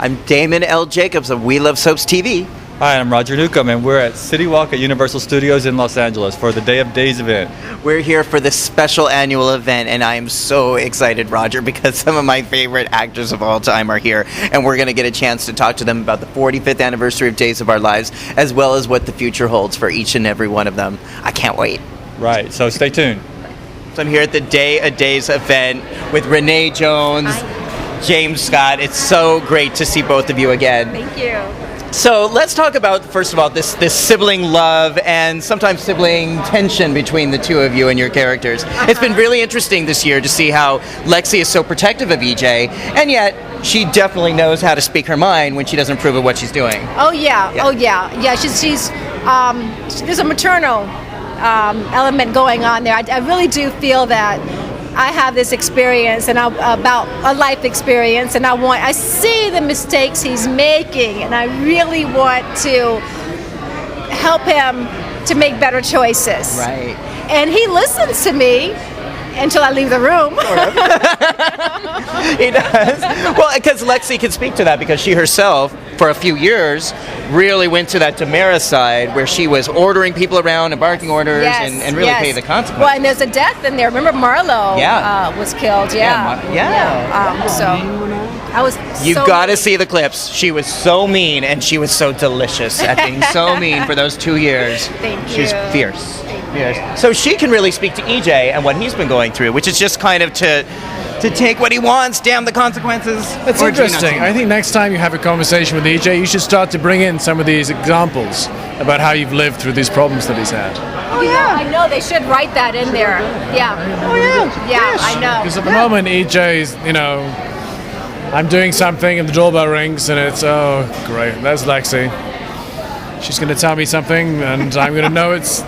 I'm Damon L. Jacobs of We Love Soaps TV. Hi, I'm Roger Newcomb, and we're at City Walk at Universal Studios in Los Angeles for the Day of Days event. We're here for this special annual event, and I am so excited, Roger, because some of my favorite actors of all time are here, and we're going to get a chance to talk to them about the 45th anniversary of Days of Our Lives, as well as what the future holds for each and every one of them. I can't wait. Right, so stay tuned. So I'm here at the Day of Days event with Renee Jones, James Scott. It's so great to see both of you again. Thank you. So let's talk about, first of all, this sibling love and sometimes sibling tension between the two of you and your characters. It's been really interesting this year to see how Lexie is so protective of EJ, and yet she definitely knows how to speak her mind when she doesn't approve of what she's doing. Oh yeah. She's there's a maternal element going on there. I really do feel that I have this experience and about a life experience, and I see the mistakes he's making, and I really want to help him to make better choices. Right. And he listens to me until I leave the room. He does. Well, because Lexie can speak to that, because she herself, for a few years, really went to that Tamara side where she was ordering people around and barking orders and really pay the consequences. Well, and there's a death in there. Remember Marlo was killed. So I was You've got to see the clips. She was so mean, and she was so delicious at being so mean for those 2 years. Thank you. She was fierce. So she can really speak to EJ and what he's been going through, which is just kind of to take what he wants, damn the consequences. That's interesting. I think next time you have a conversation with EJ, you should start to bring in some of these examples about how you've lived through these problems that he's had. Oh yeah, I know. They should write that in there. Yeah. Oh yeah. Yeah, I know. Because at the moment, EJ's, I'm doing something and the doorbell rings and it's, oh, great, that's Lexie. She's going to tell me something and I'm going to know it's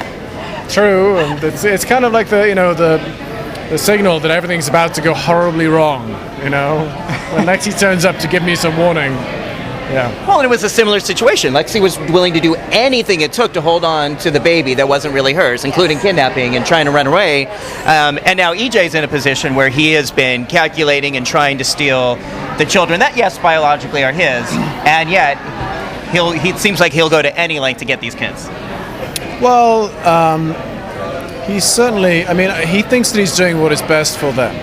true. And it's kind of like the signal that everything's about to go horribly wrong, when Lexie turns up to give me some warning. Yeah. Well, and it was a similar situation. Lexie was willing to do anything it took to hold on to the baby that wasn't really hers, including kidnapping and trying to run away. And now EJ's in a position where he has been calculating and trying to steal the children that, yes, biologically are his, and yet he seems like he'll go to any length to get these kids. Well, he's certainly, he thinks that he's doing what is best for them.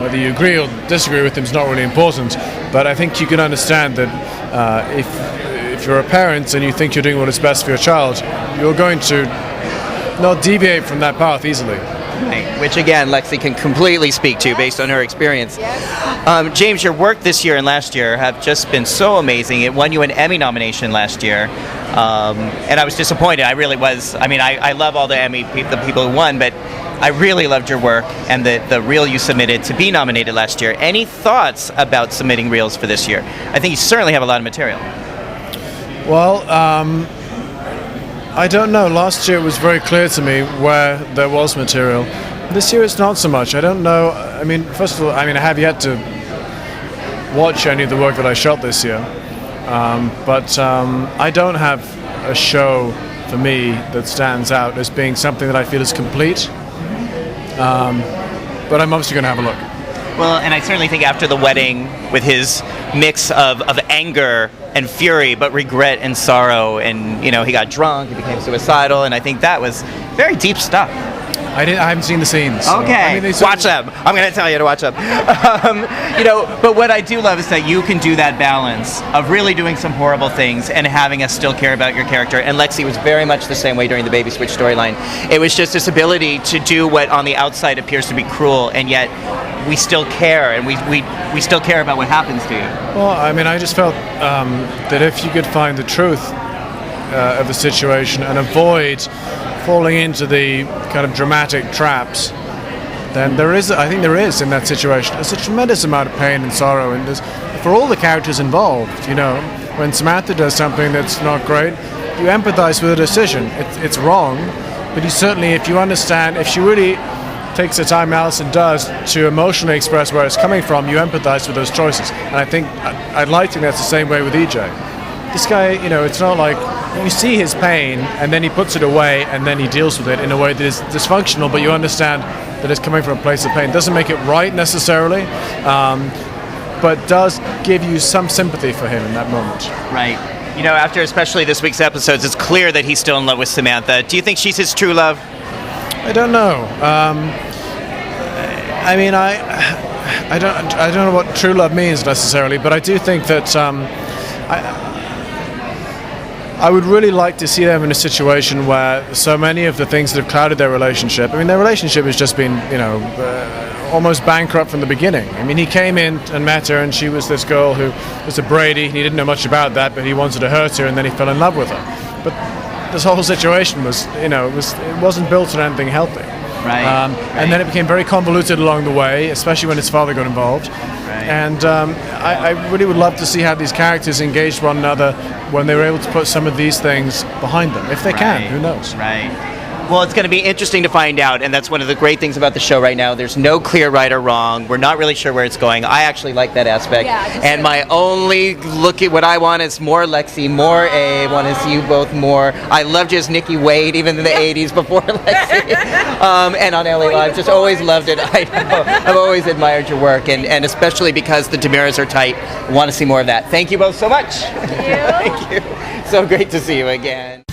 Whether you agree or disagree with him is not really important, but I think you can understand that if you're a parent and you think you're doing what is best for your child, you're going to not deviate from that path easily. Right. Which, again, Lexie can completely speak to based on her experience. Yes. James, your work this year and last year have just been so amazing. It won you an Emmy nomination last year. And I was disappointed. I really was. I love all the people who won, but I really loved your work and the reel you submitted to be nominated last year. Any thoughts about submitting reels for this year? I think you certainly have a lot of material. Well, I don't know. Last year it was very clear to me where there was material. This year it's not so much. I don't know. First of all, I have yet to watch any of the work that I shot this year. But I don't have a show for me that stands out as being something that I feel is complete. But I'm obviously going to have a look. Well, and I certainly think after the wedding, with his mix of anger and fury, but regret and sorrow, and he got drunk, he became suicidal, and I think that was very deep stuff. I haven't seen the scenes. So, okay, watch them. I'm going to tell you to watch them. But what I do love is that you can do that balance of really doing some horrible things and having us still care about your character. And Lexie was very much the same way during the Baby Switch storyline. It was just this ability to do what on the outside appears to be cruel, and yet we still care, and we still care about what happens to you. Well, I just felt that if you could find the truth of the situation and avoid falling into the kind of dramatic traps, then I think there is in that situation. There's a tremendous amount of pain and sorrow, and for all the characters involved, when Samantha does something that's not great, you empathize with her decision. It's wrong, but you certainly, if you understand, if she really takes the time Alison does to emotionally express where it's coming from, you empathize with those choices. And I think, I'd like to think that's the same way with EJ. This guy, it's not like you see his pain and then he puts it away and then he deals with it in a way that is dysfunctional, but you understand that it's coming from a place of pain. It doesn't make it right necessarily, but does give you some sympathy for him in that moment. Right. You know, after especially this week's episodes, it's clear that he's still in love with Samantha. Do you think she's his true love? I don't know. I mean, I don't know what true love means necessarily, but I do think that I would really like to see them in a situation where so many of the things that have clouded their relationship. I mean, their relationship has just been, almost bankrupt from the beginning. I mean, he came in and met her, and she was this girl who was a Brady, and he didn't know much about that, but he wanted to hurt her, and then he fell in love with her. But this whole situation was, it wasn't built on anything healthy. Right. And then it became very convoluted along the way, especially when his father got involved. Right. And I really would love to see how these characters engaged one another when they were able to put some of these things behind them. If they can, who knows? Right. Well, it's going to be interesting to find out, and that's one of the great things about the show right now. There's no clear right or wrong. We're not really sure where it's going. I actually like that aspect. And my only look at what I want is more Lexie, more Abe. I want to see you both more. I loved you as Nikki Wade, even in the 80s before Lexie. And on LA Live, just always loved it. I know. I've always admired your work, and especially because the Demiras are tight. I want to see more of that. Thank you both so much. Thank you. Thank you. So great to see you again.